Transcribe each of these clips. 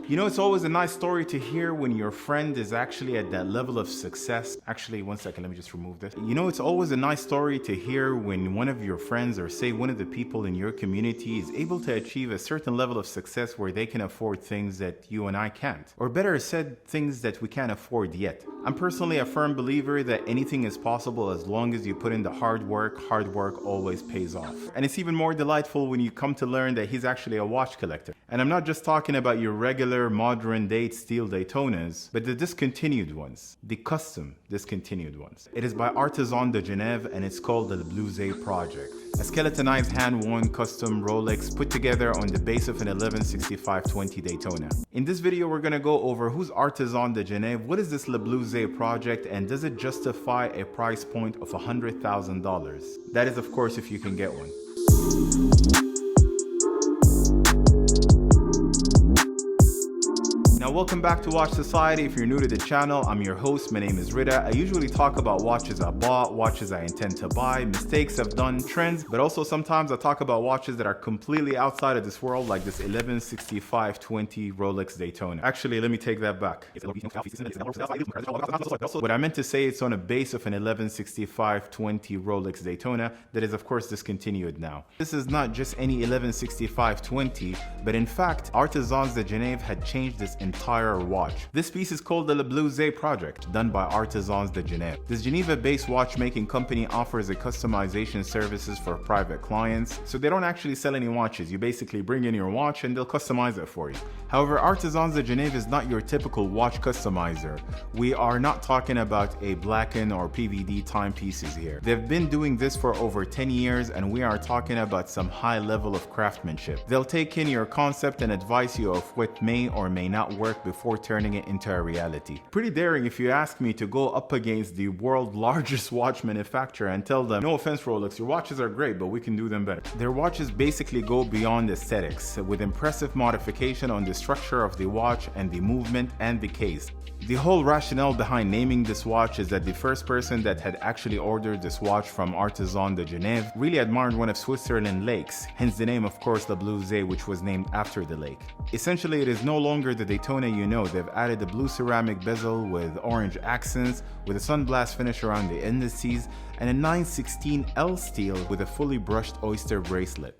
You know, it's always a nice story to hear when your friend is actually at that level of success. Actually, one second, let me just remove this. You know, it's always a nice story to hear when one of your friends, or say one of the people in your community, is able to achieve a certain level of success where they can afford things that you and I can't. Or better said, things that we can't afford yet. I'm personally a firm believer that anything is possible as long as you put in the hard work. Hard work always pays off. And it's even more delightful when you come to learn that he's actually a watch collector. And I'm not just talking about your regular modern date steel Daytonas, but the discontinued ones, the custom discontinued ones. It is by Artisans de Geneve and it's called the blouse project. A skeletonized hand-worn custom Rolex put together on the base of an 1165-20 Daytona. In this video, we're gonna go over who's Artisans de Geneve, what is this Le Blouse project, and does it justify a price point of $100,000? That is, of course, if you can get one. Now, welcome back to Watch Society. If you're new to the channel, I'm your host. My name is Rida. I usually talk about watches I bought, watches I intend to buy, mistakes I've done, trends, but also sometimes I talk about watches that are completely outside of this world, like this 1165-20 Rolex Daytona. Actually, let me take that back. What I meant to say, it's on a base of an 1165-20 Rolex Daytona that is, of course, discontinued now. This is not just any 1165-20, but in fact, Artisans de Geneve had changed this entire watch. This piece is called the Le Blouse project, done by Artisans de Geneve. This Geneva-based watchmaking company offers a customization services for private clients, so they don't actually sell any watches. You basically bring in your watch and they'll customize it for you. However, Artisans de Geneve is not your typical watch customizer. We are not talking about a Blacken or PVD timepieces here. They've been doing this for over 10 years and we are talking about some high level of craftsmanship. They'll take in your concept and advise you of what may or may not work before turning it into a reality. Pretty daring, if you ask me, to go up against the world's largest watch manufacturer and tell them, no offense Rolex, your watches are great, but we can do them better. Their watches basically go beyond aesthetics, with impressive modification on the structure of the watch and the movement and the case. The whole rationale behind naming this watch is that the first person that had actually ordered this watch from Artisans de Geneve really admired one of Switzerland's lakes, hence the name, of course, Le Blouse, which was named after the lake. Essentially, it is no longer the Daytona you know. They've added the blue ceramic bezel with orange accents, with a sunblast finish around the indices, and a 916L steel with a fully brushed oyster bracelet.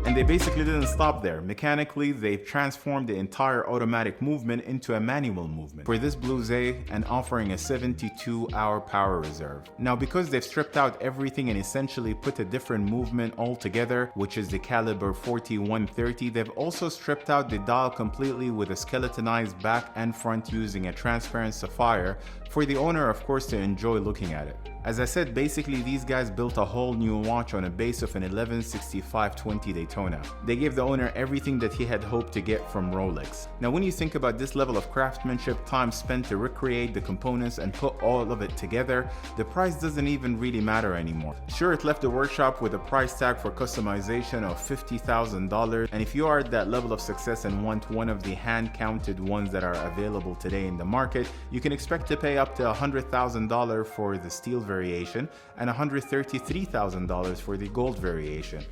And they basically didn't stop there. Mechanically, they've transformed the entire automatic movement into a manual movement for this blouse and offering a 72-hour power reserve. Now, because they've stripped out everything and essentially put a different movement altogether, which is the caliber 40-130, they've also stripped out the dial completely with a skeletonized back and front using a transparent sapphire for the owner, of course, to enjoy looking at it. As I said, basically these guys built a whole new watch on a base of an 1165-20 Daytona. They gave the owner everything that he had hoped to get from Rolex. Now, when you think about this level of craftsmanship, time spent to recreate the components and put all of it together, the price doesn't even really matter anymore. Sure, it left the workshop with a price tag for customization of $50,000, and if you are at that level of success and want one of the hand-counted ones that are available today in the market, you can expect to pay up to $100,000 for the steel variation and $133,000 for the gold variation.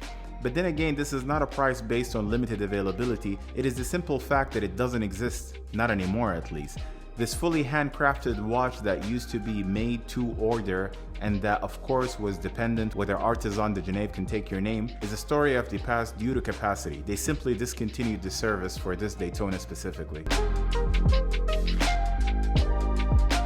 But then again, this is not a price based on limited availability. It is the simple fact that it doesn't exist, not anymore at least. This fully handcrafted watch that used to be made to order and that of course was dependent whether Artisans de Geneve can take your name is a story of the past due to capacity. They simply discontinued the service for this Daytona specifically.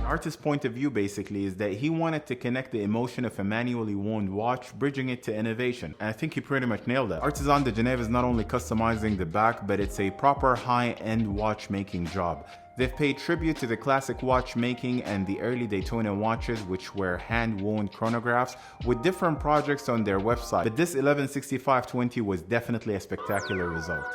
Artist's point of view basically is that he wanted to connect the emotion of a manually wound watch, bridging it to innovation, and I think he pretty much nailed that. Artisans de Geneve is not only customizing the back, but it's a proper high-end watchmaking job. They've paid tribute to the classic watchmaking and the early Daytona watches, which were hand-wound chronographs with different projects on their website, but this 1165-20 was definitely a spectacular result.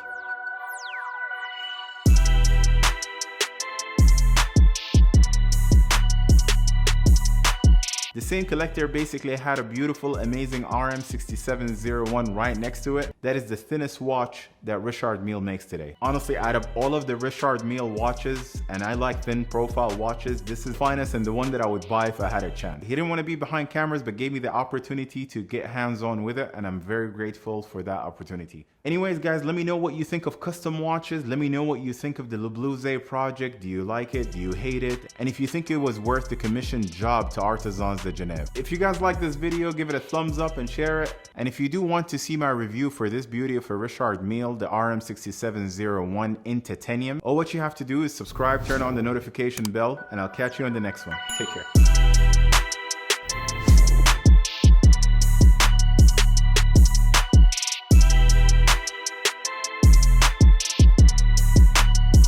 The same collector basically had a beautiful, amazing RM6701 right next to it. That is the thinnest watch that Richard Mille makes today. Honestly, out of all of the Richard Mille watches, and I like thin profile watches, this is finest and the one that I would buy if I had a chance. He didn't want to be behind cameras, but gave me the opportunity to get hands-on with it, and I'm very grateful for that opportunity. Anyways, guys, let me know what you think of custom watches. Let me know what you think of the blouse project. Do you like it? Do you hate it? And if you think it was worth the commission job to Artisans de Geneve. If you guys like this video, give it a thumbs up and share it. And if you do want to see my review for this beauty of a Richard Mille, the RM6701 in titanium, all what you have to do is subscribe, turn on the notification bell, and I'll catch you on the next one. Take care.